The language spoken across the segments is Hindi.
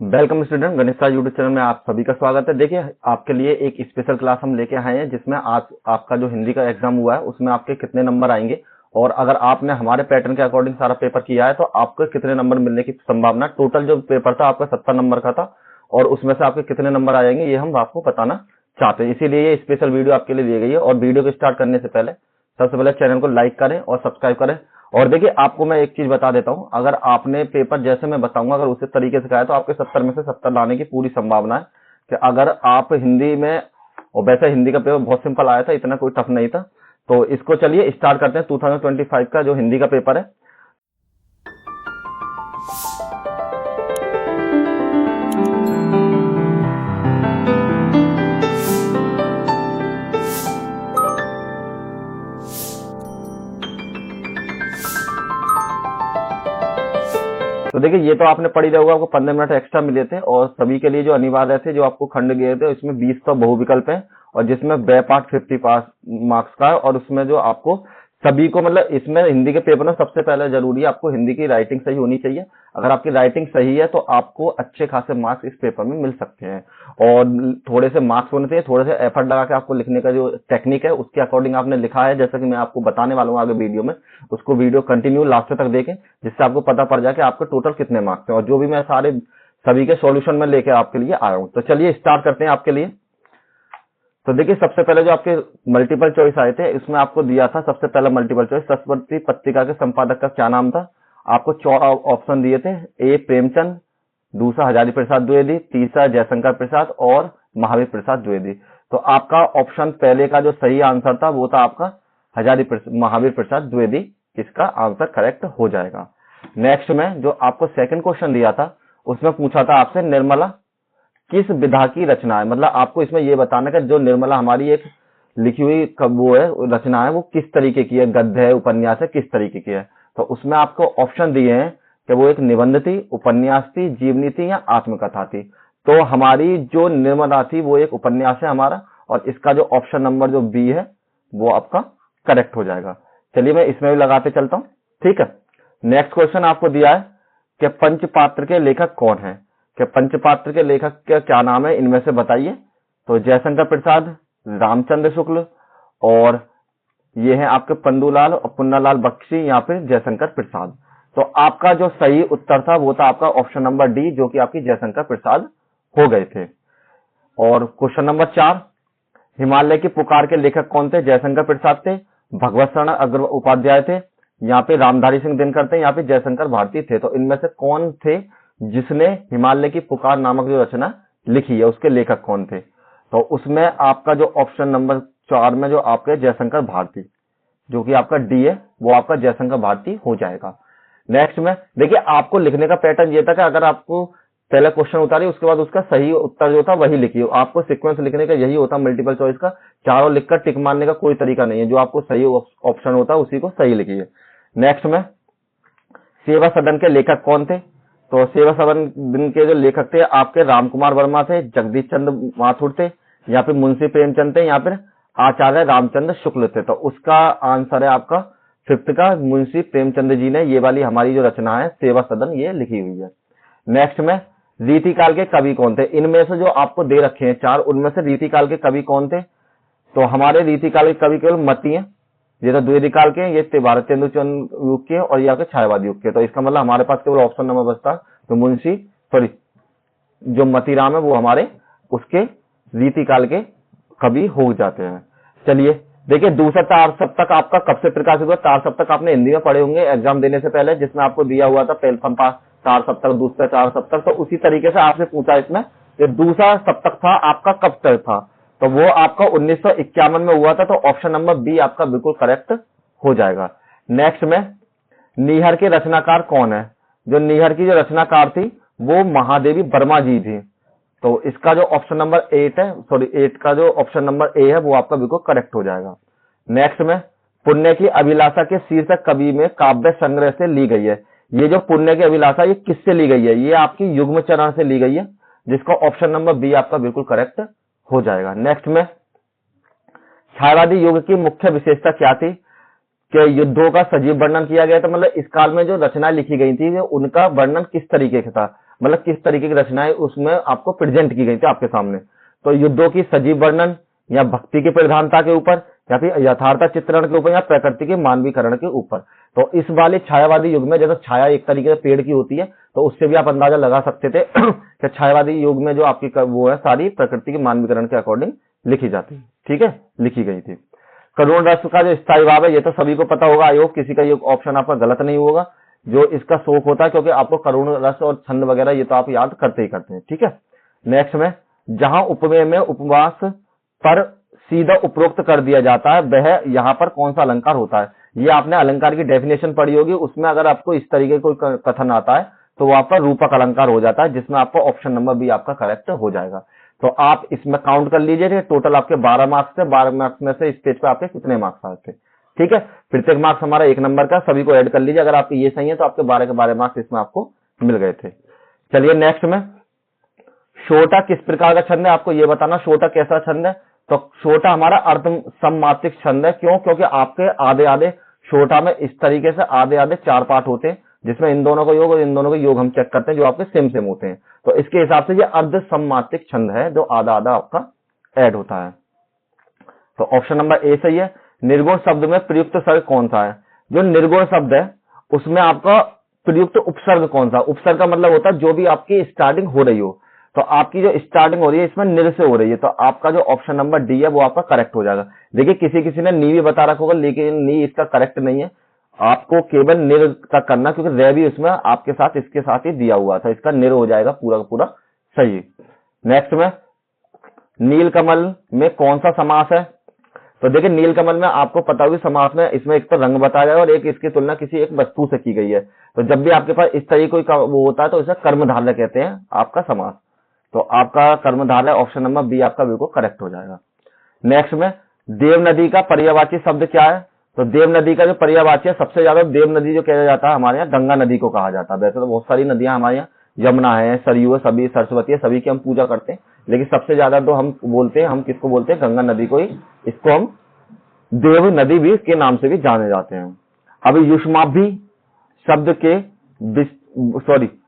Welcome student, Ganesh sir YouTube channel में आप सभी का स्वागत है। देखिए, आपके लिए एक स्पेशल क्लास हम लेके आए हैं जिसमें आज आपका जो हिंदी का एग्जाम हुआ है उसमें आपके कितने नंबर आएंगे और अगर आपने हमारे पैटर्न के अकॉर्डिंग सारा पेपर किया है तो आपको कितने नंबर मिलने की संभावना। टोटल जो पेपर था आपका 70 नंबर का था और उसमें से आपके कितने नंबर आएंगे ये हम आपको बताना चाहते हैं, इसीलिए ये स्पेशल वीडियो आपके लिए दी गई है। और वीडियो को स्टार्ट करने से पहले सबसे पहले चैनल को लाइक करें और सब्सक्राइब करें। और देखिए, आपको मैं एक चीज बता देता हूं, अगर आपने पेपर जैसे मैं बताऊंगा अगर उसी तरीके से कहा तो आपके 70 में से 70 लाने की पूरी संभावना है। कि अगर आप हिंदी में, और वैसे हिंदी का पेपर बहुत सिंपल आया था, इतना कोई टफ नहीं था। तो इसको चलिए स्टार्ट करते हैं। 2025 का जो हिंदी का पेपर है, तो देखिए ये तो आपने पढ़ी होगा, आपको 15 मिनट एक्स्ट्रा मिले थे और सभी के लिए जो अनिवार्य थे जो आपको खंड गए थे इसमें 20 तो बहुविकल्प है और जिसमें वे पार्ट 50 पास मार्क्स का है। और उसमें जो आपको सभी को मतलब इसमें हिंदी के पेपर में सबसे पहले जरूरी है आपको हिंदी की राइटिंग सही होनी चाहिए। अगर आपकी राइटिंग सही है तो आपको अच्छे खासे मार्क्स इस पेपर में मिल सकते हैं और थोड़े से मार्क्स होने चाहिए। थोड़े से एफर्ट लगा के आपको लिखने का जो टेक्निक है उसके अकॉर्डिंग आपने लिखा है, जैसा कि मैं आपको बताने वाला हूँ आगे वीडियो में। उसको वीडियो कंटिन्यू लास्ट तक देखें जिससे आपको पता पड़ जाए कि आपके टोटल कितने मार्क्स हैं और जो भी मैं सारे सभी के सॉल्यूशन में लेके आपके लिए आया हूँ। तो चलिए स्टार्ट करते हैं आपके लिए। तो देखिए, सबसे पहले जो आपके मल्टीपल चॉइस आए थे इसमें आपको दिया था सबसे पहला मल्टीपल चॉइस, सरस्वती पत्रिका के संपादक का क्या नाम था। आपको 4 ऑप्शन दिए थे, ए प्रेमचंद, दूसरा हजारी प्रसाद द्विवेदी, तीसरा जयशंकर प्रसाद और महावीर प्रसाद द्विवेदी। तो आपका ऑप्शन पहले का जो सही आंसर था वो था आपका महावीर प्रसाद द्विवेदी, इसका आंसर करेक्ट हो जाएगा। नेक्स्ट में जो आपको सेकंड क्वेश्चन दिया था उसमें पूछा था आपसे निर्मला किस विधा की रचना है। मतलब आपको इसमें यह बताना है कि जो निर्मला हमारी एक लिखी हुई वो है रचना है वो किस तरीके की है, गद्य है, उपन्यास है, किस तरीके की है। तो उसमें आपको ऑप्शन दिए हैं कि वो एक निबंध थी, उपन्यास थी, जीवनी थी या आत्मकथा थी। तो हमारी जो निर्मला थी वो एक उपन्यास है हमारा और इसका जो ऑप्शन नंबर जो बी है वो आपका करेक्ट हो जाएगा। चलिए मैं इसमें भी लगाते चलता हूं, ठीक है। नेक्स्ट क्वेश्चन आपको दिया है कि पंचपात्र के लेखक कौन है। कि पंचपात्र के लेखक का क्या नाम है, इनमें से बताइए। तो जयशंकर प्रसाद, रामचंद्र शुक्ल और ये है आपके पंडूलाल और पुन्नालाल बख्शी या फिर जयशंकर प्रसाद। तो आपका जो सही उत्तर था वो था आपका ऑप्शन नंबर डी, जो कि आपकी जयशंकर प्रसाद हो गए थे। और क्वेश्चन नंबर 4, हिमालय की पुकार के लेखक कौन थे। जयशंकर प्रसाद थे, भगवत शरण अग्रवाल उपाध्याय थे, यहाँ पे रामधारी सिंह दिनकर थे, यहाँ पे जयशंकर भारती थे। तो इनमें से कौन थे जिसने हिमालय की पुकार नामक जो रचना लिखी है, उसके लेखक कौन थे। तो उसमें आपका जो ऑप्शन नंबर 4 में जो आपके जयशंकर भारती, जो कि आपका डी है, वो आपका जयशंकर भारती हो जाएगा। नेक्स्ट में देखिए, आपको लिखने का पैटर्न ये था कि अगर आपको पहला क्वेश्चन उतारिए उसके बाद उसका सही उत्तर जो था वही लिखिए। आपको सीक्वेंस लिखने का यही होता मल्टीपल चॉइस का, चारों लिखकर टिक मारने का कोई तरीका नहीं है। जो आपको सही ऑप्शन होता है उसी को सही लिखिए। नेक्स्ट में सेवा सदन के लेखक कौन थे। तो सेवा सदन के जो लेखक थे आपके रामकुमार वर्मा थे, जगदीश चंद्र माथुर थे, या फिर मुंशी प्रेमचंद थे, या फिर आचार्य रामचंद्र शुक्ल थे। तो उसका आंसर है आपका फिफ्थ का, मुंशी प्रेमचंद जी ने ये वाली हमारी जो रचना है सेवा सदन ये लिखी हुई है। नेक्स्ट में रीतिकाल के कवि कौन थे। इनमें से जो आपको दे रखे हैं 4, उनमें से रीतिकाल के कवि कौन थे। तो हमारे रीतिकाल के कवि केवल मती हैं, ये तो द्विवेदी काल के, ये भारतेंदु चंद्र युग के और यहाँ के छायावादी युग के। तो इसका मतलब हमारे पास केवल ऑप्शन नंबर बचता, तो मुंशी सॉरी जो मतीराम है वो हमारे उसके रीतिकाल के कवि हो जाते हैं। चलिए देखिए, दूसरा तार सप्तक आपका कब से प्रकाशित हुआ। तार सप्तक आपने हिंदी में पढ़े होंगे एग्जाम देने से पहले, जिसमें आपको दिया हुआ था पहला तार सप्तक, दूसरा तार सप्तक। तो उसी तरीके से आपसे पूछा इसमें कि दूसरा सप्तक था आपका कब तक था। तो वो आपका 1951 में हुआ था। तो ऑप्शन नंबर बी आपका बिल्कुल करेक्ट हो जाएगा। नेक्स्ट में नीहर के रचनाकार कौन है। जो नीहर की जो रचनाकार थी वो महादेवी वर्मा जी थी। तो इसका जो ऑप्शन नंबर 8 है, सॉरी 8 का जो ऑप्शन नंबर ए है वो आपका बिल्कुल करेक्ट हो जाएगा। नेक्स्ट में पुण्य की अभिलाषा के शीर्षक कवि में काव्य संग्रह से ली गई है। ये जो पुण्य की अभिलाषा ये किससे ली गई है, ये आपकी युग्म चरण से ली गई है, जिसका ऑप्शन नंबर बी आपका बिल्कुल करेक्ट हो जाएगा। नेक्स्ट में छायावादी युग की मुख्य विशेषता क्या थी कि युद्धों का सजीव वर्णन किया गया था। मतलब इस काल में जो रचनाएं लिखी गई थी उनका वर्णन किस तरीके का था। मतलब किस तरीके की रचनाएं उसमें आपको प्रेजेंट की गई थी आपके सामने। तो युद्धों की सजीव वर्णन या भक्ति की प्रधानता के ऊपर या फिर यथार्थ चित्रण के ऊपर या प्रकृति के मानवीकरण के ऊपर। तो इस वाले छायावादी युग में जैसे छाया एक तरीके से पेड़ की होती है, तो उससे भी आप अंदाजा लगा सकते थे कि छायावादी युग में जो आपकी वो है सारी प्रकृति के मानवीकरण के अकॉर्डिंग लिखी जाती है। ठीक है, लिखी गई थी। करुण रस का जो स्थायी भाव है ये तो सभी को पता होगा, आयोग किसी का ये ऑप्शन आपका गलत नहीं होगा। जो इसका शौक होता है, क्योंकि आपको करुण रस और छंद वगैरह ये तो आप याद करते ही करते हैं। ठीक है, नेक्स्ट में जहां उपमेय में उपवास पर सीधा उपरोक्त कर दिया जाता है वह यहाँ पर कौन सा अलंकार होता है। ये आपने अलंकार की डेफिनेशन पढ़ी होगी, उसमें अगर आपको इस तरीके कोई कथन आता है तो वहां पर रूपक अलंकार हो जाता है, जिसमें आपका ऑप्शन नंबर बी आपका करेक्ट हो जाएगा। तो आप इसमें काउंट कर लीजिए, टोटल आपके 12 मार्क्स थे। 12 मार्क्स में से इस पेज पे आपके कितने मार्क्स आए थे। ठीक है, प्रत्येक मार्क्स हमारा 1 नंबर का, सभी को ऐड कर लीजिए। अगर आपके ये सही है तो आपके 12 के 12 मार्क्स इसमें आपको मिल गए थे। चलिए नेक्स्ट में, शोटा किस प्रकार का छंद है, आपको ये बताना शोटा कैसा छंद है। तो शोटा हमारा अर्ध सममात्रिक छंद है। क्यों? क्योंकि आपके आधे आधे शोटा में इस तरीके से आधे आधे 4 पार्ट होते हैं, जिसमें इन दोनों का योग और इन दोनों का योग हम चेक करते हैं जो आपके सेम सेम होते हैं। तो इसके हिसाब से ये अर्ध सममात्रिक छंद है जो आधा आधा आपका ऐड होता है। तो ऑप्शन नंबर ए सही है। निर्गुण शब्द में प्रयुक्त सर्ग कौन सा है। जो निर्गुण शब्द है उसमें आपका प्रयुक्त उपसर्ग कौन सा। उपसर्ग का मतलब होता है जो भी आपकी स्टार्टिंग हो रही हो। तो आपकी जो स्टार्टिंग हो रही है इसमें निर से हो रही है, तो आपका जो ऑप्शन नंबर डी है वो आपका करेक्ट हो जाएगा। देखिए किसी किसी ने नी भी बता रखा होगा, लेकिन नी इसका करेक्ट नहीं है। आपको केवल निर का करना, क्योंकि रे भी उसमें आपके साथ इसके साथ ही दिया हुआ था, इसका निर हो जाएगा पूरा का पूरा सही। नेक्स्ट में, नीलकमल में कौन सा समास है। तो देखिए नीलकमल में आपको पता होगी समास में इसमें एक तो रंग बताया गया और एक इसकी तुलना किसी एक वस्तु से की गई है। तो जब भी आपके पास इस तरीके का वो होता है तो इसे कर्मधारय कहते हैं आपका समास। तो आपका कर्मधारय ऑप्शन नंबर बी आपका बिल्कुल करेक्ट हो जाएगा। नेक्स्ट में, देव नदी का पर्यायवाची शब्द क्या है। तो देव नदी का जो पर्यायवाची है, सबसे ज्यादा देव नदी जो कहा जाता है हमारे यहाँ गंगा नदी को कहा जाता है। वैसे तो बहुत सारी नदियां हमारे यहाँ, यमुना है, सरयू है, सभी सरस्वती है, सभी की हम पूजा करते हैं, लेकिन सबसे ज्यादा तो हम बोलते हैं, हम किसको बोलते हैं, गंगा नदी को ही। इसको हम देव नदी भी के नाम से भी जाने जाते हैं। अभी युष्माभि शब्द के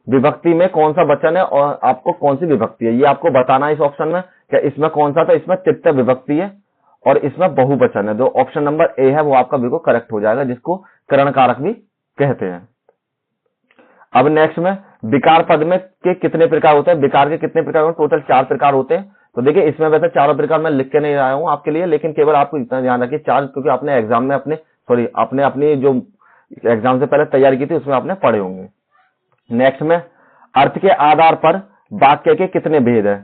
विभक्ति में कौन सा वचन है और आपको कौन सी विभक्ति है ये आपको बताना है इस ऑप्शन में। क्या इसमें कौन सा, तो इसमें तृतीय विभक्ति है और इसमें बहुवचन है। जो ऑप्शन नंबर ए है वो आपका बिल्कुल करेक्ट हो जाएगा, जिसको करण कारक भी कहते हैं। अब नेक्स्ट में, विकार पद में के कितने प्रकार होते हैं। विकार के कितने प्रकार होते हैं, टोटल 4 प्रकार होते हैं। तो देखिए इसमें वैसे चारों प्रकार मैं लिख के नहीं आया हूं आपके लिए, लेकिन केवल आपको इतना ध्यान रखिए 4, क्योंकि आपने एग्जाम में आपने अपनी जो एग्जाम से पहले तैयारी की थी उसमें आपने पढ़े होंगे। नेक्स्ट में, अर्थ के आधार पर वाक्य के कितने भेद है।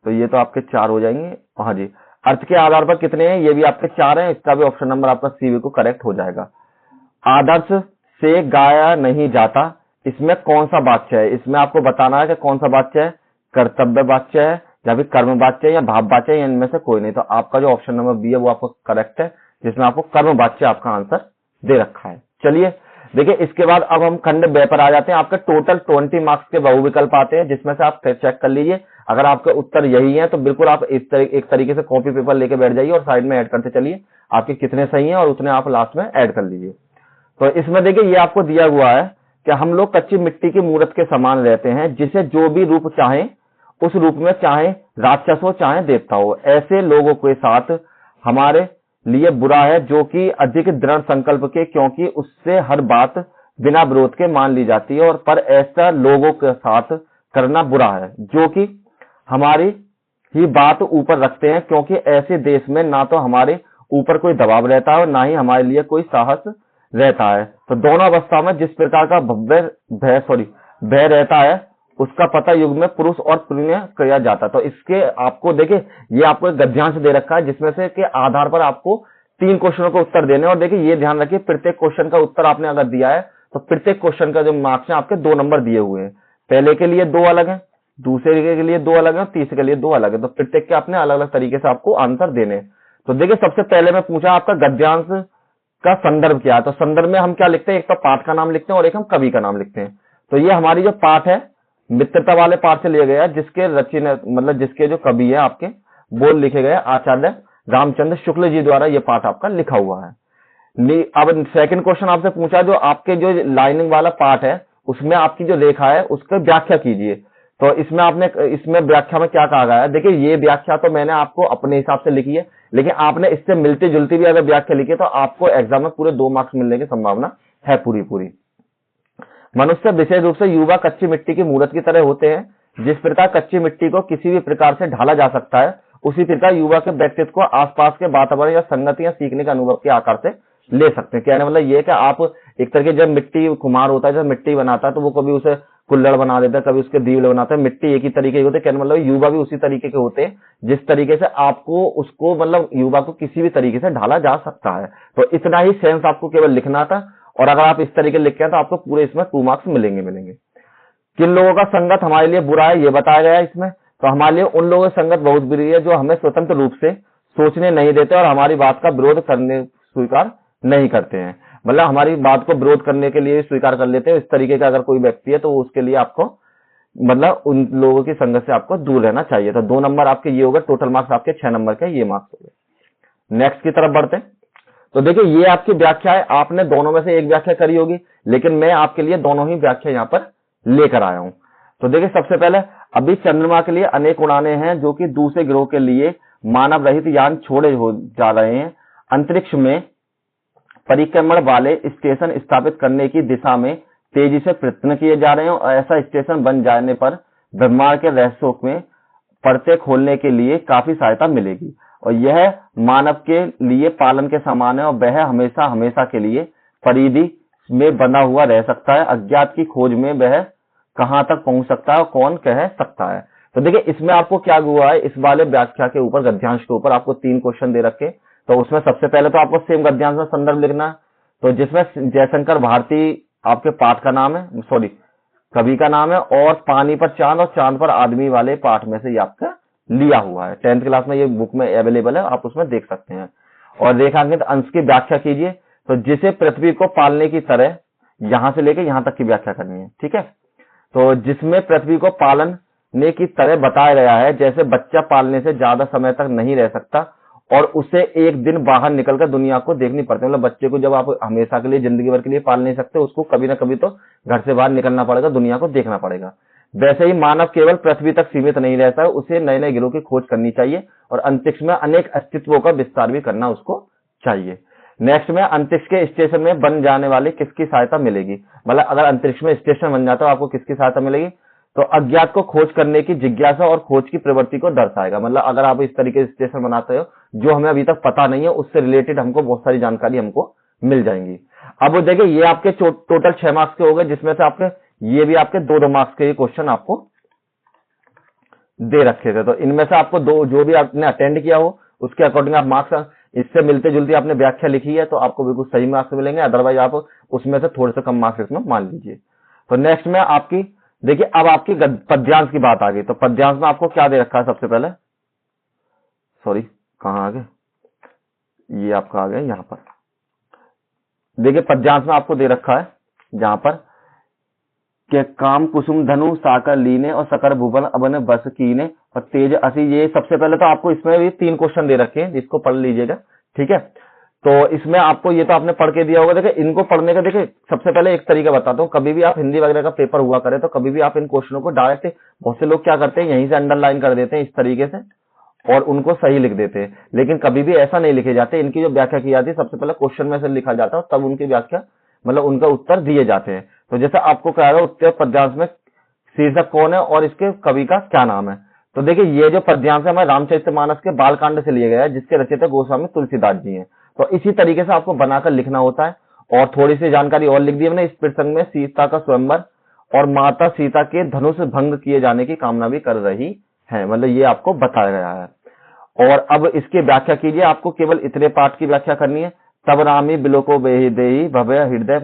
तो ये तो आपके 4 हो जाएंगे। हाँ जी, अर्थ के आधार पर कितने हैं, ये भी आपके 4 हैं। इसका भी ऑप्शन नंबर आपका सी को करेक्ट हो जाएगा। आदर्श से गाया नहीं जाता, इसमें कौन सा वाच्य है। इसमें आपको बताना है कि कौन सा वाच्य है, कर्तव्य वाच्य है या फिर कर्म वाच्य है या भाव वाच्य है, इनमें से कोई नहीं। तो आपका जो ऑप्शन नंबर बी है वो आपको करेक्ट है, जिसमें आपको कर्म वाच्य आपका आंसर दे रखा है। चलिए देखिए इसके बाद अब हम खंड ब पर आ जाते हैं। आपके टोटल 20 मार्क्स के बहुविकल्प आते हैं, जिसमें से आप चेक कर लीजिए। अगर आपके उत्तर यही है तो बिल्कुल आप एक तरीके से कॉपी पेपर लेके बैठ जाइए और साइड में ऐड करते चलिए, आपके कितने सही हैं और उतने आप लास्ट में ऐड कर लीजिए। तो इसमें देखिए ये आपको दिया हुआ है कि हम लोग कच्ची मिट्टी की मूर्त के समान रहते हैं, जिसे जो भी रूप चाहे उस रूप में, चाहे राक्षस हो चाहे देवता हो, ऐसे लोगों के साथ हमारे लिए बुरा है जो कि अधिक दृढ़ संकल्प के, क्योंकि उससे हर बात बिना विरोध के मान ली जाती है। और पर ऐसा लोगों के साथ करना बुरा है जो कि हमारी ही बात ऊपर रखते हैं, क्योंकि ऐसे देश में ना तो हमारे ऊपर कोई दबाव रहता है और ना ही हमारे लिए कोई साहस रहता है। तो दोनों अवस्था में जिस प्रकार का भय रहता है उसका पता युग में पुरुष और पुण्य किया जाता। तो इसके आपको देखिए ये आपको एक गद्यांश दे रखा है, जिसमें से के आधार पर आपको 3 क्वेश्चनों को उत्तर देने। और देखिए ये ध्यान रखिए प्रत्येक क्वेश्चन का उत्तर आपने अगर दिया है तो प्रत्येक क्वेश्चन का जो मार्क्स है आपके 2 नंबर दिए हुए हैं। पहले के लिए 2 अलग है, दूसरे के लिए 2 अलग है, तीसरे के लिए 2 अलग है। तो प्रत्येक के आपने अलग अलग तरीके से आपको आंसर देने। तो देखिए सबसे पहले मैं पूछा आपका गद्यांश का संदर्भ क्या है। तो संदर्भ में हम क्या लिखते हैं, एक तो पाठ का नाम लिखते हैं और एक हम कवि का नाम लिखते हैं। तो ये हमारी जो पाठ है मित्रता वाले पाठ से लिया गया है, जिसके मतलब जिसके जो कवि है आपके वो लिखे गए आचार्य रामचंद्र शुक्ल जी द्वारा ये पाठ आपका लिखा हुआ है। अब सेकंड क्वेश्चन आपसे पूछा जो आपके जो लाइनिंग वाला पार्ट है उसमें आपकी जो रेखा है उसकी व्याख्या कीजिए। तो इसमें व्याख्या में क्या कहा गया है, देखिए ये व्याख्या तो मैंने आपको अपने हिसाब से लिखी है, लेकिन आपने इससे मिलती जुलती भी अगर व्याख्या लिखी है तो आपको एग्जाम में पूरे 2 मार्क्स मिलने की संभावना है पूरी पूरी। मनुष्य विशेष रूप से युवा कच्ची मिट्टी की मूर्त की तरह होते हैं। जिस प्रकार कच्ची मिट्टी को किसी भी प्रकार से ढाला जा सकता है, उसी प्रकार युवा के व्यक्तित्व को आसपास के वातावरण या संगति या सीखने के अनुभव के आकार से ले सकते हैं। कहने मतलब ये कि आप एक तरह के, जब मिट्टी कुम्हार होता है, जब मिट्टी बनाता है तो वो कभी उसे कुल्हड़ बना देता है, कभी उसके दीवले बनाता है, मिट्टी एक ही तरीके की होती है। कहने मतलब युवा भी उसी तरीके के होते हैं, जिस तरीके से आपको उसको मतलब युवा को किसी भी तरीके से ढाला जा सकता है। तो इतना ही सेंस आपको केवल लिखना था, और अगर आप इस तरीके लिख के हैं तो आपको पूरे इसमें 2 मार्क्स मिलेंगे। किन लोगों का संगत हमारे लिए बुरा है ये बताया गया है इसमें। तो हमारे लिए उन लोगों की संगत बहुत बुरी है जो हमें स्वतंत्र रूप से सोचने नहीं देते और हमारी बात का विरोध करने स्वीकार नहीं करते हैं। मतलब हमारी बात को विरोध करने के लिए स्वीकार कर लेते हैं। इस तरीके का अगर कोई व्यक्ति है तो उसके लिए आपको मतलब उन लोगों की संगत से आपको दूर रहना चाहिए। तो 2 नंबर आपके ये होगा, टोटल मार्क्स आपके 6 नंबर के ये मार्क्स हो गए। नेक्स्ट की तरफ बढ़ते हैं। तो देखिए ये आपकी व्याख्या है, आपने दोनों में से एक व्याख्या करी होगी, लेकिन मैं आपके लिए दोनों ही व्याख्या यहाँ पर लेकर आया हूं। तो देखिए सबसे पहले, अभी चंद्रमा के लिए अनेक उड़ानें हैं जो कि दूसरे ग्रहों के लिए मानव रहित यान छोड़े हो जा रहे हैं। अंतरिक्ष में परिक्रमण वाले स्टेशन स्थापित करने की दिशा में तेजी से प्रयत्न किए जा रहे हैं, और ऐसा स्टेशन बन जाने पर ब्रह्मांड के रहस्यों में परतें खोलने के लिए काफी सहायता मिलेगी, और यह मानव के लिए पालन के समान है, और वह हमेशा हमेशा के लिए परिधि में बना हुआ रह सकता है। अज्ञात की खोज में वह कहां तक पहुंच सकता है और कौन कह सकता है। तो देखिए इसमें आपको क्या हुआ है, इस वाले व्याख्या के ऊपर, गद्यांश के ऊपर आपको 3 क्वेश्चन दे रखे। तो उसमें सबसे पहले तो आपको सेम गद्यांश में संदर्भ लिखना है, तो जिसमें जयशंकर भारती आपके पाठ का नाम है, सॉरी कवि का नाम है, और पानी पर चांद और चांद पर आदमी वाले पाठ में से ये आपका लिया हुआ है। 10th क्लास में ये बुक में अवेलेबल है, आप उसमें देख सकते हैं। और रेखांकित अंश की व्याख्या कीजिए, तो जिसे पृथ्वी को पालने की तरह, यहां से लेकर यहां तक की व्याख्या करनी है, ठीक है। तो जिसमें पृथ्वी को पालने की तरह बताया गया है, जैसे बच्चा पालने से ज्यादा समय तक नहीं रह सकता और उसे एक दिन बाहर निकलकर दुनिया को देखनी पड़ती है। मतलब बच्चे को जब आप हमेशा के लिए, जिंदगी भर के लिए पाल नहीं सकते, उसको कभी ना कभी तो घर से बाहर निकलना पड़ेगा, दुनिया को देखना पड़ेगा। वैसे ही मानव केवल पृथ्वी तक सीमित नहीं रहता है, उसे नए नए ग्रहों की खोज करनी चाहिए और अंतरिक्ष में अनेक अस्तित्वों का विस्तार भी करना उसको चाहिए। नेक्स्ट में, अंतरिक्ष के स्टेशन में बन जाने वाले किसकी सहायता मिलेगी। मतलब अगर अंतरिक्ष में स्टेशन बन जाता है, आपको किसकी सहायता मिलेगी, तो अज्ञात को खोज करने की जिज्ञासा और खोज की प्रवृत्ति को दर्शाएगा। मतलब अगर आप इस तरीके से स्टेशन बनाते हो जो हमें अभी तक पता नहीं है, उससे रिलेटेड हमको बहुत सारी जानकारी हमको मिल जाएंगी। अब देखिए ये आपके टोटल 6 मार्क्स के हो गए, जिसमें से आपके ये भी आपके 2-2 मार्क्स के क्वेश्चन आपको दे रखे थे। तो इनमें से आपको जो भी आपने अटेंड किया हो उसके अकॉर्डिंग आप मार्क्स, इससे मिलते जुलती आपने व्याख्या लिखी है तो आपको बिल्कुल सही मार्क्स मिलेंगे, अदरवाइज आप उसमें से थोड़े से कम मार्क्स इसमें मान लीजिए। तो नेक्स्ट में आपकी देखिए, अब आपकी पद्यांश की बात आ गई। तो पद्यांश में आपको क्या दे रखा है, सबसे पहले सॉरी कहां आ गए, ये आपका आ गया यहां पर। देखिए पद्यांश में आपको दे रखा है जहां पर के काम कुसुम धनु साकर लीने और सकर भुवन अबन बस कीने और तेज असी। ये सबसे पहले तो आपको इसमें भी 3 क्वेश्चन दे रखे हैं, जिसको पढ़ लीजिएगा, ठीक है। तो इसमें आपको ये तो आपने पढ़ के दिया होगा। देखिए इनको पढ़ने का, देखिए सबसे पहले एक तरीका बताता हूँ। कभी भी आप हिंदी वगैरह का पेपर हुआ करे तो कभी भी आप इन क्वेश्चनों को डायरेक्ट, बहुत से लोग क्या करते हैं यहीं से अंडरलाइन कर देते हैं इस तरीके से और उनको सही लिख देते हैं, लेकिन कभी भी ऐसा नहीं लिखे जाते। इनकी जो व्याख्या की जाती है सबसे पहले क्वेश्चन में से लिखा जाता है और तब उनकी व्याख्या, मतलब उनका उत्तर दिए जाते हैं। तो जैसे आपको कहा गया उत्तर पद्यांश में शीर्षक कौन है और इसके कवि का क्या नाम है। तो देखिए ये जो पद्यांश है हमारे रामचरितमानस के बालकांड से लिया गया है, जिसके रचयिता गोस्वामी तुलसीदास जी हैं। तो इसी तरीके से आपको बनाकर लिखना होता है। और थोड़ी सी जानकारी और लिख दी हमने, इस प्रसंग में सीता का स्वयंवर और माता सीता के धनुष भंग किए जाने की कामना भी कर रही है, मतलब ये आपको बताया गया है। और अब इसकी व्याख्या कीजिए, आपको केवल इतने पाठ की व्याख्या करनी है। तब रामी बिलोको बेहि देहि भव्य हृदय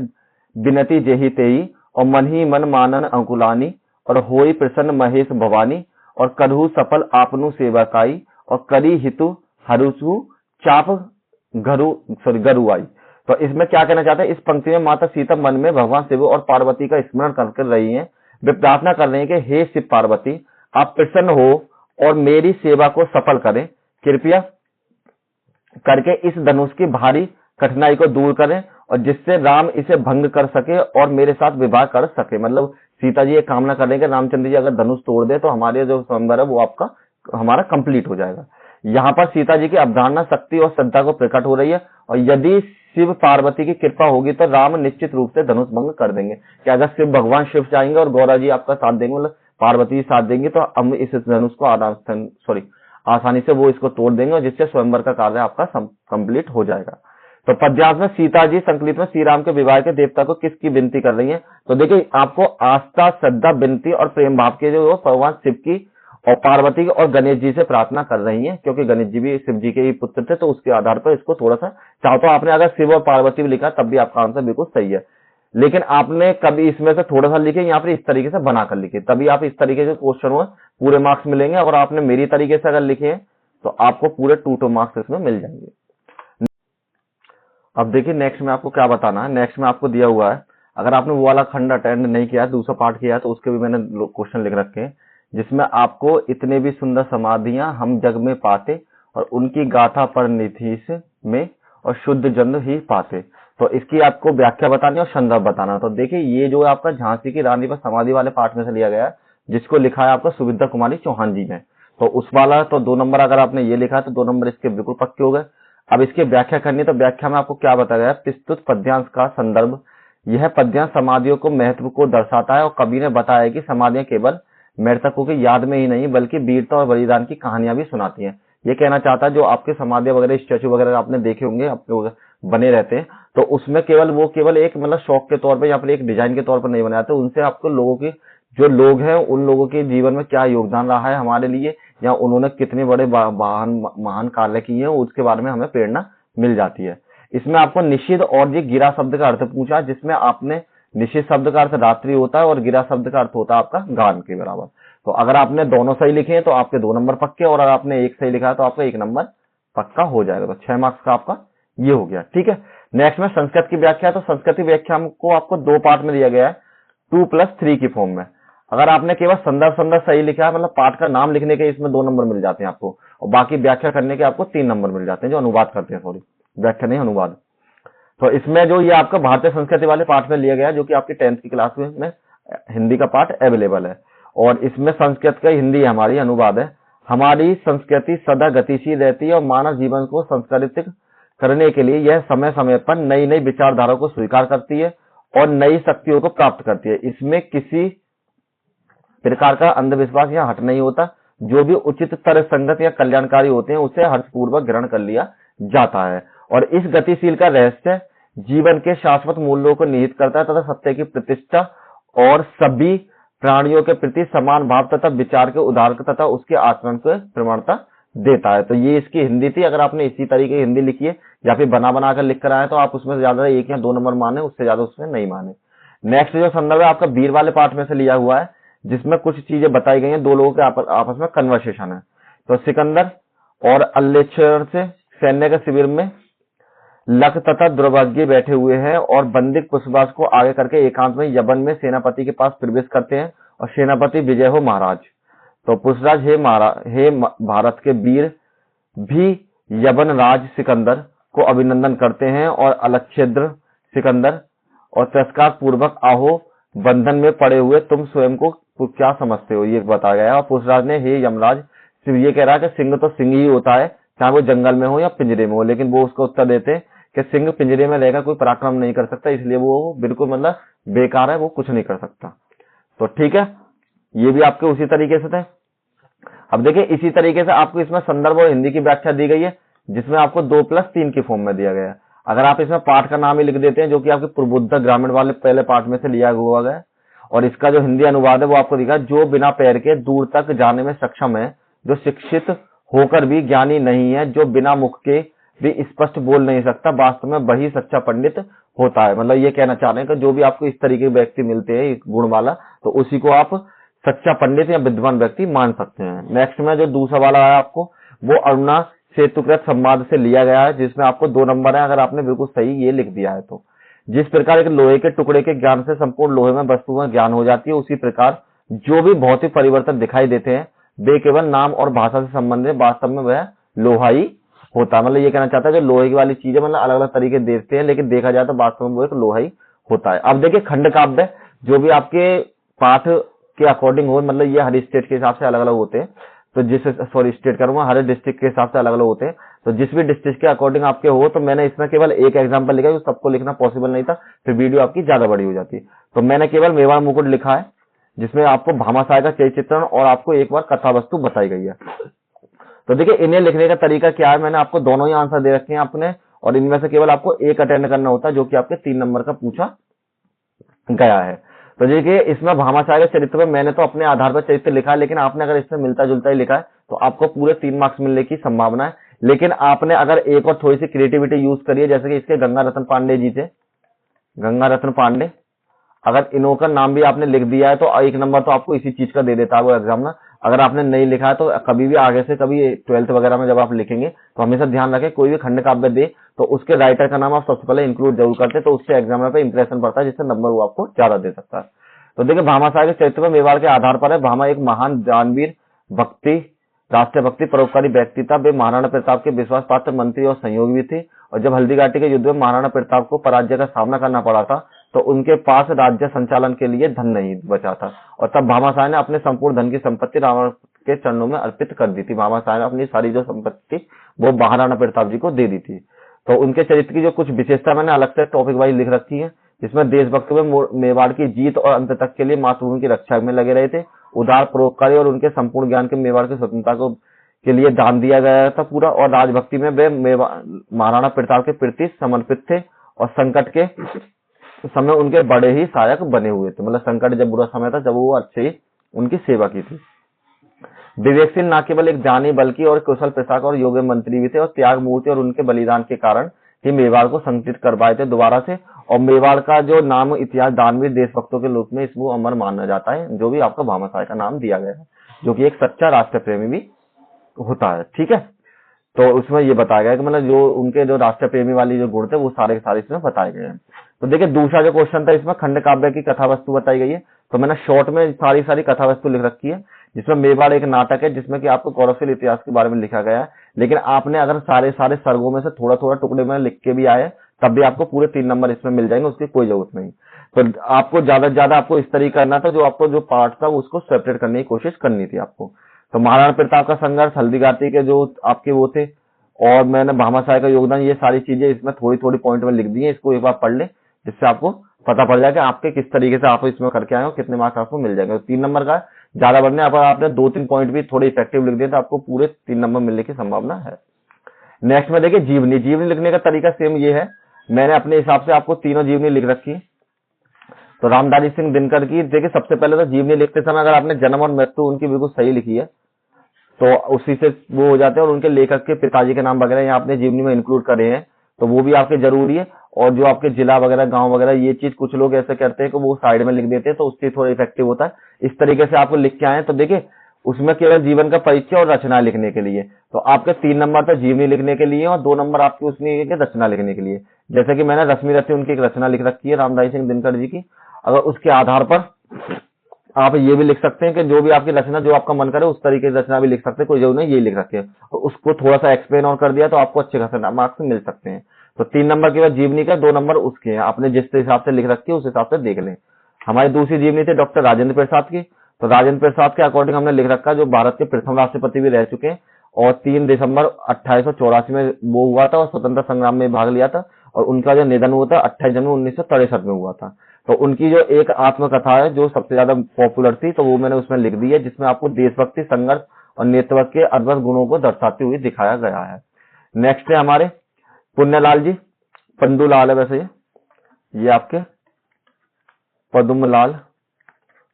बिनती जेहि तेई और मन ही मन मानन अंकुलानी और होई प्रसन्न महेश भवानी और करहु सफल आपनु सेवकाई और करी हितु हरुसु चाप गरुआई। तो इसमें क्या कहना चाहते हैं, इस पंक्ति में माता सीता मन में भगवान शिव और पार्वती का स्मरण कर रही हैं। वे प्रार्थना कर रहे हैं कि हे शिव पार्वती, आप प्रसन्न हो और मेरी सेवा को सफल करें, कृपया करके इस धनुष की भारी कठिनाई को दूर करें और जिससे राम इसे भंग कर सके और मेरे साथ विवाह कर सके। मतलब सीता जी एक कामना कर रहे हैं कि रामचंद्र जी अगर धनुष तोड़ दे तो हमारे जो स्वयंवर है वो आपका हमारा कंप्लीट हो जाएगा। यहाँ पर सीता जी की अवधारणा शक्ति और श्रद्धा को प्रकट हो रही है, और यदि शिव पार्वती की कृपा होगी तो राम निश्चित रूप से धनुष भंग कर देंगे। कि अगर शिव भगवान शिव चाहेंगे और गौरा जी आपका साथ देंगे, मतलब पार्वती साथ देंगी, तो हम इस धनुष को आसानी से वो इसको तोड़ देंगे, और जिससे स्वयंवर का कार्य आपका कंप्लीट हो जाएगा। तो पद्यांश में सीता जी संकलित में श्री राम के विवाह के देवता को किसकी विनती कर रही है? तो देखिए आपको आस्था, श्रद्धा, विनती और प्रेम भाव के जो भगवान शिव की और पार्वती और गणेश जी से प्रार्थना कर रही हैं, क्योंकि गणेश जी भी शिव जी के ही पुत्र थे, तो उसके आधार पर इसको थोड़ा सा चाहो तो आपने अगर शिव और पार्वती भी लिखा तब भी आपका आंसर बिल्कुल सही है, लेकिन आपने कभी इसमें से थोड़ा सा लिखे, यहाँ पर इस तरीके से बनाकर लिखे, तभी आप इस तरीके से क्वेश्चन में पूरे मार्क्स मिलेंगे। और आपने मेरी तरीके से अगर लिखे हैं तो आपको पूरे 2 मार्क्स इसमें मिल जाएंगे। अब देखिए नेक्स्ट में आपको क्या बताना है। नेक्स्ट में आपको दिया हुआ है, अगर आपने वो वाला खंड अटेंड नहीं किया, दूसरा पार्ट किया, तो उसके भी मैंने क्वेश्चन लिख रखे हैं, जिसमें आपको इतने भी सुंदर समाधियां हम जग में पाते और उनकी गाथा पर निधीश में और शुद्ध जन्म ही पाते। तो इसकी आपको व्याख्या बतानी और संदर्भ बताना। तो देखिए ये जो आपका झांसी की रानी पर समाधि वाले पार्ट में से लिया गया है, जिसको लिखा है आपका सुविधा कुमारी चौहान जी ने, तो उस वाला तो 2 नंबर अगर आपने ये लिखा है तो 2 नंबर इसके बिल्कुल पक्के हो गए। अब इसकी व्याख्या करनी, तो व्याख्या में आपको क्या बताया गया है? प्रस्तुत पद्यांश का संदर्भ, यह पद्यांश समाधियों को महत्व को दर्शाता है, और कवि ने बताया कि समाधियां केवल मृतकों की याद में ही नहीं बल्कि वीरता और बलिदान की कहानियां भी सुनाती हैं। ये कहना चाहता है जो आपके समाधियां वगैरह स्टैचू वगैरह आपने देखे होंगे, आपके बने रहते हैं, तो उसमें केवल एक मतलब शौक के तौर पर या फिर एक डिजाइन के तौर पर नहीं बनाते, उनसे आपको लोगों की जो लोग हैं उन लोगों के जीवन में क्या योगदान रहा है हमारे लिए, या उन्होंने कितने बड़े महान कार्य किए हैं, उसके बारे में हमें प्रेरणा मिल जाती है। इसमें आपको निषिद्ध और ये गिरा शब्द का अर्थ पूछा, जिसमें आपने निषिद्ध शब्द का अर्थ रात्रि होता है और गिरा शब्द का अर्थ होता है आपका गान के बराबर। तो अगर आपने दोनों सही लिखे हैं तो आपके 2 नंबर पक्के, और अगर आपने एक सही लिखा है तो आपका 1 नंबर पक्का हो जाएगा। तो 6 मार्क्स का आपका ये हो गया। ठीक है, नेक्स्ट में संस्कृत की व्याख्या। तो संस्कृत की व्याख्या को आपको 2 पार्ट में दिया गया है, 2+3 की फॉर्म में। अगर आपने केवल संदर्भ सही लिखा है, मतलब पाठ का नाम लिखने के इसमें 2 नंबर मिल जाते हैं आपको, और बाकी व्याख्या करने के आपको 3 नंबर मिल जाते हैं, जो अनुवाद करते हैं, सॉरी व्याख्या नहीं अनुवाद। तो इसमें जो ये आपका भारतीय संस्कृति वाले पाठ में लिया गया है, जो कि आपकी 10th की क्लास में हिंदी का पाठ अवेलेबल है, और इसमें संस्कृत का हिंदी हमारी अनुवाद है। हमारी संस्कृति सदा गतिशील रहती है और मानव जीवन को संस्कृतिक करने के लिए यह समय समय पर नई नई विचारधारा को स्वीकार करती है और नई शक्तियों को प्राप्त करती है। इसमें किसी प्रकार का अंधविश्वास या हट नहीं होता, जो भी उचित तरह संगत या कल्याणकारी होते हैं उसे हर्षपूर्वक ग्रहण कर लिया जाता है। और इस गतिशील का रहस्य जीवन के शाश्वत मूल्यों को निहित करता है तथा सत्य की प्रतिष्ठा और सभी प्राणियों के प्रति समान भाव तथा विचार के उदार तथा उसके आचरण को प्रमाणता देता है। तो ये इसकी हिंदी थी। अगर आपने इसी तरीके की हिंदी लिखी है या फिर बना कर लिख कर आए तो आप उसमें से ज्यादा 1 या 2 नंबर माने, उससे ज्यादा उसमें नहीं माने। नेक्स्ट जो संदर्भ है आपका वीर वाले पाठ में से लिया हुआ है, जिसमें कुछ चीजें बताई गई हैं, 2 लोगों के आपस में कन्वर्सेशन है। तो सिकंदर और अल्लेचर से सैन्य के शिविर में लख तथा द्रौपदी बैठे हुए हैं और बंदिक पुष्पराज को आगे करके एकांत में यवन में सेनापति के पास प्रवेश करते हैं और सेनापति विजय हो महाराज। तो पुष्पराज हे भारत के वीर भी यवन राज सिकंदर को अभिनंदन करते हैं और अलच्छेद्र सिकंदर और तिरस्कार पूर्वक आहो बंधन में पड़े हुए तुम स्वयं को क्या समझते हो, ये बताया गया। और पुष्पराज ने हे यमराज, सिर्फ ये कह रहा है कि सिंह तो सिंह ही होता है, चाहे वो जंगल में हो या पिंजरे में हो, लेकिन वो उसको उत्तर देते हैं कि सिंह पिंजरे में रहकर कोई पराक्रम नहीं कर सकता, इसलिए वो बिल्कुल मतलब बेकार है, वो कुछ नहीं कर सकता। तो ठीक है, ये भी आपके उसी तरीके से थे। अब देखिए इसी तरीके से आपको इसमें संदर्भ और हिंदी की व्याख्या दी गई है, जिसमें आपको 2+3 की फॉर्म में दिया गया है। अगर आप इसमें पाठ का नाम ही लिख देते हैं, जो कि आपके प्रबुद्ध ग्रामीण वाले पहले पाठ में से लिया हुआ है, और इसका जो हिंदी अनुवाद है वो आपको दिखा, जो बिना पैर के दूर तक जाने में सक्षम है, जो शिक्षित होकर भी ज्ञानी नहीं है, जो बिना मुख के भी स्पष्ट बोल नहीं सकता, वास्तव में वही सच्चा पंडित होता है। मतलब ये कहना चाह रहे हैं कि जो भी आपको इस तरीके के व्यक्ति मिलते हैं गुण वाला, तो उसी को आप सच्चा पंडित या विद्वान व्यक्ति मान सकते हैं। नेक्स्ट में जो दूसरा वाला है आपको, वो अरुणा सेतुकृत संवाद से लिया गया है, जिसमें आपको 2 नंबर है अगर आपने बिल्कुल सही ये लिख दिया है। तो जिस प्रकार एक लोहे के टुकड़े के ज्ञान से संपूर्ण लोहे में वस्तु में ज्ञान हो जाती है, उसी प्रकार जो भी भौतिक परिवर्तन दिखाई देते हैं वे केवल नाम और भाषा से संबंधित, वास्तव में वह लोहा ही होता है। मतलब ये कहना चाहता है जो लोहे की वाली चीजें मतलब अलग अलग तरीके देखते हैं, लेकिन देखा जाए तो वास्तव में वो एक लोहा ही होता है। अब देखिए खंड काव्य, जो भी आपके पाठ के अकॉर्डिंग हो, मतलब ये हर स्टेट के हिसाब से अलग अलग होते हैं, तो जिस सॉरी स्टेट करूंगा, हर डिस्ट्रिक्ट के हिसाब से अलग अलग होते हैं, तो जिस भी डिस्ट्रिक्ट के अकॉर्डिंग आपके हो, तो मैंने इसमें केवल एक एग्जांपल लिखा है, सबको लिखना पॉसिबल नहीं था, फिर वीडियो आपकी ज्यादा बड़ी हो जाती। तो मैंने केवल मेवाड़ मुकुट लिखा है, जिसमें आपको भामाशाह का चरित्र चित्रण और आपको एक बार कथा वस्तु बताई गई है। तो देखिए इन्हें लिखने का तरीका क्या है, मैंने आपको दोनों ही आंसर दे रखे हैं अपने, और इनमें से केवल आपको एक अटेंड करना होता है, जो कि आपके 3 नंबर का पूछा गया है। तो देखिए इसमें भामाशाह के चरित्र में मैंने तो अपने आधार पर चरित्र लिखा है, लेकिन आपने अगर इसमें मिलता जुलता ही लिखा है तो आपको पूरे 3 मार्क्स मिलने की संभावना है। लेकिन आपने अगर एक और थोड़ी सी क्रिएटिविटी यूज करी है, जैसे कि इसके गंगा रत्न पांडे जी थे, गंगा रत्न पांडे, अगर इन्हों का नाम भी आपने लिख दिया है तो 1 नंबर तो आपको इसी चीज का दे देता है वो एग्जाम में। अगर आपने नहीं लिखा है तो कभी भी आगे से कभी 12th वगैरह में जब आप लिखेंगे तो हमेशा ध्यान रखें, कोई भी खंड काव्य दे तो उसके राइटर का नाम आप सबसे पहले इंक्लूड जरूर करते, तो उससे एग्जाम पे इंप्रेशन पड़ता है, जिससे नंबर वो आपको ज्यादा दे सकता है। तो देखिए भामाशाह के चरित्र में मेवाड़ के आधार पर है। भामा एक महान दानवीर, भक्ति, राष्ट्रभक्ति, परोपकारी व्यक्ति था। वे महाराणा प्रताप के विश्वास पात्र मंत्री और सहयोगी भी थे, और जब हल्दी घाटी के युद्ध में महाराणा प्रताप को पराजय का सामना करना पड़ा था तो उनके पास राज्य संचालन के लिए धन नहीं बचा था, और तब भामाशाह ने अपने संपूर्ण धन की संपत्ति रावण के चरणों में अर्पित कर दी थी। भामाशाह ने अपनी सारी जो संपत्ति वो महाराणा प्रताप जी को दे दी थी। तो उनके चरित्र की जो कुछ विशेषता मैंने अलग से टॉपिक वाइज लिख रखी है, जिसमें देशभक्ति में मेवाड़ की जीत और अंत तक के लिए मातृभूमि की रक्षा में लगे रहे थे। उदार, परोपकारी और उनके संपूर्ण ज्ञान के मेवाड़ की स्वतंत्रता को के लिए दान दिया गया था पूरा, और राजभक्ति में वे महाराणा प्रताप के प्रति समर्पित थे, और संकट के समय उनके बड़े ही सहायक बने हुए थे। मतलब संकट जब बुरा समय था, जब वो अच्छे ही उनकी सेवा की थी। विवेकशील न केवल एक ज्ञानी बल्कि और कुशल प्रशासक और योग्य मंत्री भी थे, और त्याग मूर्ति और उनके बलिदान के कारण ही मेवाड़ को संगठित कर पाए थे दोबारा से। और मेवाड़ का जो नाम इतिहास दानवीर देशभक्तों के रूप में इसको अमर माना जाता है, जो भी आपका भामाशाह का नाम दिया गया है, जो कि एक सच्चा राष्ट्र प्रेमी भी होता है। ठीक है, तो उसमें ये बताया गया कि मतलब जो उनके जो राष्ट्र प्रेमी वाली जो गुण थे वो सारे के सारे इसमें बताए गए हैं। तो देखिए दूसरा जो क्वेश्चन था, इसमें खंड काव्य की कथा वस्तु बताई गई है। तो मैंने शॉर्ट में सारी कथा वस्तु लिख रखी है, जिसमें मेवाड़ एक नाटक है, जिसमें कि आपको कौरवशील इतिहास के बारे में लिखा गया है। लेकिन आपने अगर सारे सर्गों में से थोड़ा थोड़ा टुकड़े में लिख के भी आए तब भी आपको पूरे 3 नंबर इसमें मिल जाएंगे, उसकी कोई जरूरत नहीं। तो आपको ज्यादा से ज्यादा आपको इस तरीके करना था, जो आपको जो पार्ट था उसको सेपरेट करने की कोशिश करनी थी आपको। तो महाराणा प्रताप का संघर्ष, हल्दी घाटी के जो आपके वो थे, और मैंने भामाशाह का योगदान, ये सारी चीजें इसमें थोड़ी थोड़ी पॉइंट में लिख दी है। इसको एक बार पढ़ ले, जिससे आपको पता पड़ जाए कि आपके किस तरीके से आप इसमें करके आए हो, कितने मार्क्स आपको मिल जाएंगे। तो 3 नंबर का ज्यादा बढ़ने, अगर आपने 2-3 पॉइंट भी थोड़े इफेक्टिव लिख दिए तो आपको पूरे 3 नंबर मिलने की संभावना है। नेक्स्ट में देखिए जीवनी। जीवनी लिखने का तरीका सेम ये है, मैंने अपने हिसाब से आपको तीनों जीवनी लिख रखी है। तो रामधारी सिंह दिनकर की देखिए, सबसे पहले तो जीवनी लिखते समय अगर आपने जन्म और मृत्यु उनकी बिल्कुल सही लिखी है तो उसी से वो हो जाते हैं, और उनके लेखक के पिताजी के नाम वगैरह यहाँ आपने जीवनी में इंक्लूड करे हैं, तो वो भी आपके जरूरी है। और जो आपके जिला वगैरह, गांव वगैरह, ये चीज कुछ लोग ऐसे करते हैं कि वो साइड में लिख देते हैं, तो उससे थोड़ा इफेक्टिव होता है। इस तरीके से आपको लिख के आए, तो देखिए उसमें केवल जीवन का परिचय और रचना लिखने के लिए, तो आपके 3 नंबर तो जीवनी लिखने के लिए और 2 नंबर आपके उसमें रचना लिखने के लिए। जैसे कि मैंने रश्मि रथी उनकी एक रचना लिख रखी है रामधारी सिंह दिनकर जी की, अगर उसके आधार पर आप ये भी लिख सकते हैं कि जो भी आपकी रचना, जो आपका मन करे उस तरीके की रचना भी लिख सकते हैं, कोई जरूर नहीं ये लिख रखे हैं, तो उसको थोड़ा सा एक्सप्लेन और कर दिया तो आपको अच्छे खासे मार्क्स मिल सकते हैं। तो 3 नंबर के बाद जीवनी का, 2 नंबर उसके हैं, आपने जिस हिसाब से लिख रखी है उस हिसाब से देख लें। हमारी दूसरी जीवनी थी डॉक्टर राजेंद्र प्रसाद की। तो राजेंद्र प्रसाद के अकॉर्डिंग हमने लिख रखा, जो भारत के प्रथम राष्ट्रपति भी रह चुके हैं, और 3 दिसंबर 1884 में वो हुआ था, और स्वतंत्रता संग्राम में भाग लिया था, और उनका जो निधन हुआ था 28 जनवरी 1963 में हुआ था। तो उनकी जो एक आत्मकथा है जो सबसे ज्यादा पॉपुलर थी, तो वो मैंने उसमें लिख दी है, जिसमें आपको देशभक्ति, संघर्ष और नेतृत्व के अद्भुत गुणों को दर्शाते हुए दिखाया गया है। नेक्स्ट है हमारे पुण्यलाल जी, पंदूलाल है वैसे ये आपके पद्मलाल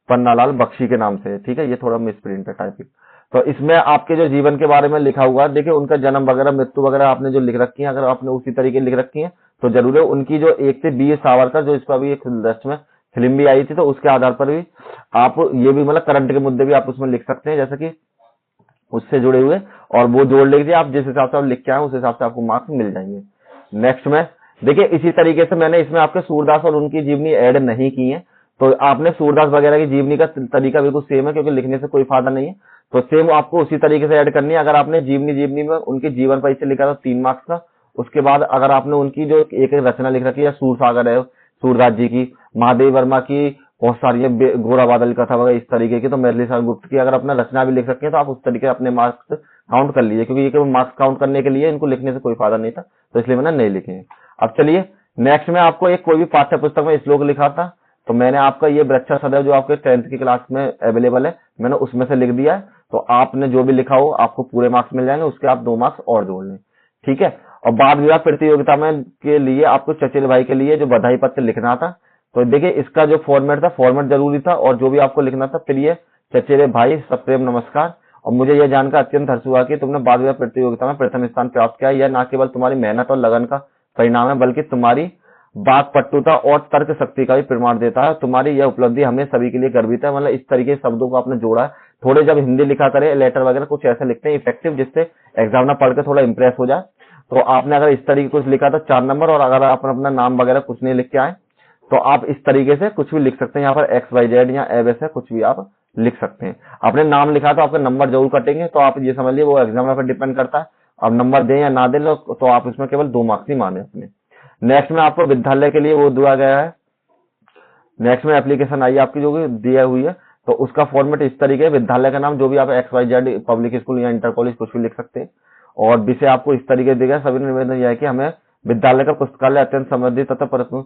पन्नालाल बख्शी के नाम से है। ठीक है, ये थोड़ा मिसप्रिंट है टाइपिंग। तो इसमें आपके जो जीवन के बारे में लिखा हुआ है, देखिए उनका जन्म वगैरह, मृत्यु वगैरह आपने जो लिख रखी है, अगर आपने उसी तरीके लिख रखी है तो जरूर है। उनकी जो एक थी वीर सावरकर, जो इस पर अभी एक दृष्ट में फिल्म भी आई थी, तो उसके आधार पर भी आप ये भी मतलब करंट के मुद्दे भी आप उसमें लिख सकते हैं, जैसे कि उससे जुड़े हुए, और वो जोड़ लीजिए आप, जिस हिसाब से आप लिख के आए उस हिसाब से आपको मार्क्स मिल जाएंगे। नेक्स्ट में देखिए इसी तरीके से मैंने इसमें आपके सूरदास और उनकी जीवनी ऐड नहीं की है, तो आपने सूरदास वगैरह की जीवनी का तरीका बिल्कुल सेम है, क्योंकि लिखने से कोई फायदा नहीं है, तो सेम आपको उसी तरीके से ऐड करनी है। अगर आपने जीवनी में उनके जीवन परिचय लिखा था 3 मार्क्स का, उसके बाद अगर आपने उनकी जो एक रचना लिख रखी है, सूरसागर है सूरदास जी की, महादेव वर्मा की बहुत सारी है, घोड़ा बादल कथा वगैरह इस तरीके की। तो मैथिली सागर गुप्त की अगर अपना रचना भी लिख सकते हैं तो आप उस तरीके अपने मार्क्स काउंट कर लीजिए, क्योंकि ये केवल मार्क्स काउंट करने के लिए, इनको लिखने से कोई फायदा नहीं था, तो इसलिए मैंने नहीं लिखे हैं। अब चलिए नेक्स्ट में आपको एक कोई भी पाठ्य पुस्तक में श्लोक लिखा था, तो मैंने आपका ये वृक्षा सदैव जो आपके 10th की क्लास में अवेलेबल है, मैंने उसमें से लिख दिया है। तो आपने जो भी लिखा हो आपको पूरे मार्क्स मिल जाएंगे, उसके आप 2 मार्क्स और जोड़ लें, ठीक है। और वाद विवाद प्रतियोगिता में के लिए आपको चचेरे भाई के लिए जो बधाई पत्र लिखना था, तो देखिए इसका जो फॉर्मेट था, फॉर्मेट जरूरी था, और जो भी आपको लिखना था, प्रिय चचेरे भाई सप्रेम नमस्कार। और मुझे यह जानकर अत्यंत हर्ष हुआ कि तुमने वाद विवाद प्रतियोगिता में प्रथम स्थान प्राप्त किया। यह न केवल तुम्हारी मेहनत और लगन का परिणाम है, बल्कि तुम्हारी वाक्पटुता और तर्क शक्ति का भी प्रमाण देता है। तुम्हारी यह उपलब्धि हमें सभी के लिए गर्वित है। मतलब इस तरीके के शब्दों को आपने जोड़ा है। थोड़े जब हिंदी लिखा करे, लेटर वगैरह कुछ ऐसे लिखते हैं इफेक्टिव, जिससे एग्जामिनर पढ़ के थोड़ा इंप्रेस हो जाए। तो आपने अगर इस तरीके कुछ लिखा तो 4 नंबर, और अगर आप अपना नाम वगैरह कुछ नहीं लिख के आए तो आप इस तरीके से कुछ भी लिख सकते हैं। यहाँ पर XYZ या एवैसे कुछ भी आप लिख सकते हैं। आपने नाम लिखा तो आपके नंबर जरूर कटेंगे, तो आप ये समझ लिए वो एग्जामिनर पर डिपेंड करता है। अब नंबर दें या ना दें तो आप इसमें केवल 2 मार्क्स ही माने अपने। नेक्स्ट में आपको विद्यालय के लिए वो दिया गया है। नेक्स्ट में एप्लीकेशन आई आपकी जो दिया हुई है, तो उसका फॉर्मेट इस तरीके है। विद्यालय का नाम जो भी आप XYZ पब्लिक स्कूल या इंटर कॉलेज कुछ भी लिख सकते हैं, और विषय आपको इस तरीके से देगा। सभी निवेदन यह है कि हमें विद्यालय का पुस्तकालय अत्यंत समृद्धि तथा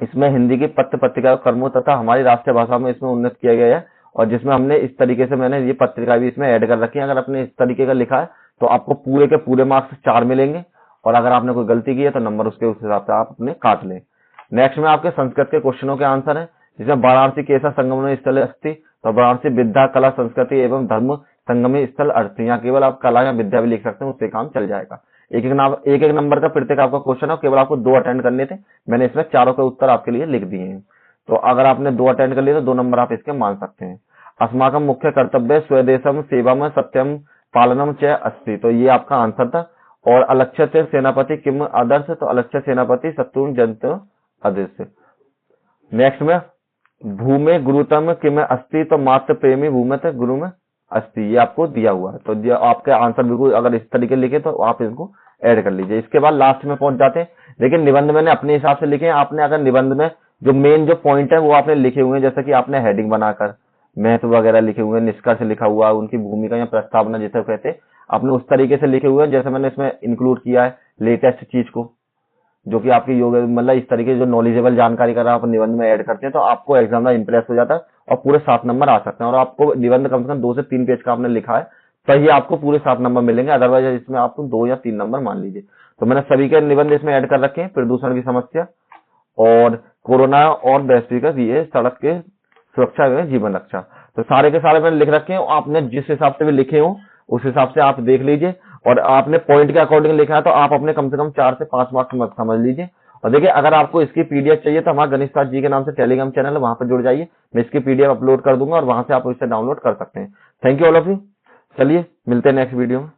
इसमें हिंदी की पत्र पत्रिका कर्मों तथा हमारी राष्ट्रीय भाषा में इसमें उन्नत किया गया है, और जिसमें हमने इस तरीके से मैंने ये पत्रिका भी इसमें ऐड कर रखी है। अगर आपने इस तरीके का लिखा है तो आपको पूरे के पूरे मार्क्स 4 मिलेंगे, और अगर आपने कोई गलती की है तो नंबर उसके उस हिसाब से आप अपने काट लें। नेक्स्ट में आपके संस्कृत के क्वेश्चनों के आंसर है, जिसमें वाराणसी कैसा संगमन स्थल अस्ति, तो वाराणसी विद्या कला संस्कृति एवं धर्म संगमी स्थल अर्थ। यहाँ केवल आप कला या विद्या भी लिख सकते हैं, उससे काम चल जाएगा। एक एक नंबर का प्रत्येक आपका क्वेश्चन है, केवल आपको 2 अटेंड करने थे। मैंने इसमें चारों के उत्तर आपके लिए लिख दिए हैं, तो अगर आपने 2 अटेंड कर लिए तो 2 नंबर आप इसके मान सकते हैं। अस्माकम मुख्य कर्तव्य स्वदेशम सेवाम सत्यम पालनम च अस्ति, तो ये आपका आंसर था। और अलक्ष्य सेनापति किम आदर्श, तो अलक्ष्य सेनापति शत्रुघ्न जंत आदर्श। नेक्स्ट में भूमे गुरुतम किम अस्ति, तो मात्र प्रेमी भूमत गुरु में अस्ति, ये आपको दिया हुआ है। तो ये आपके आंसर बिल्कुल अगर इस तरीके लिखे तो आप इसको ऐड कर लीजिए। इसके बाद लास्ट में पहुंच जाते हैं, लेकिन निबंध मैंने अपने हिसाब से लिखे हैं। आपने अगर निबंध में जो मेन जो पॉइंट है वो आपने लिखे हुए हैं, जैसे कि आपने हेडिंग बनाकर महत्व वगैरह लिखे हुए हैं, निष्कर्ष लिखा हुआ है, उनकी भूमिका या प्रस्तावना जैसे कहते हैं, आपने उस तरीके से लिखे हुए हैं। जैसे मैंने इसमें इंक्लूड किया है लेटेस्ट चीज को, जो कि आपकी योग मतलब इस तरीके जो नॉलेजेबल जानकारी कर आप निबंध में ऐड करते हैं, तो आपको एग्जामिनर इंप्रेस हो जाता है और पूरे 7 नंबर आ सकते हैं। और आपको निबंध कम से कम 2 से 3 पेज का आपने लिखा है, तभी आपको पूरे 7 नंबर मिलेंगे, अदरवाइज इसमें आपको 2 या 3 नंबर मान लीजिए। तो मैंने सभी के निबंध इसमें ऐड कर रखे हैं। प्रदूषण की समस्या और कोरोना और वैश्विक ये सड़क के सुरक्षा एवं जीवन रक्षा, तो सारे के सारे मैंने लिख रखे हैं। आपने जिस हिसाब से भी लिखे हो उस हिसाब से आप देख लीजिए, और आपने पॉइंट के अकॉर्डिंग लिखा है तो आप अपने कम से कम 4 से 5 मार्क्स मत समझ लीजिए। और देखिए अगर आपको इसकी पीडीएफ चाहिए तो हमारा गणेश जी के नाम से टेलीग्राम चैनल है, वहां पर जुड़ जाइए। मैं इसकी पीडीएफ अपलोड कर दूंगा और वहां से आप इसे डाउनलोड कर सकते हैं। Thank you all of you. चलिए मिलते हैं नेक्स्ट वीडियो में।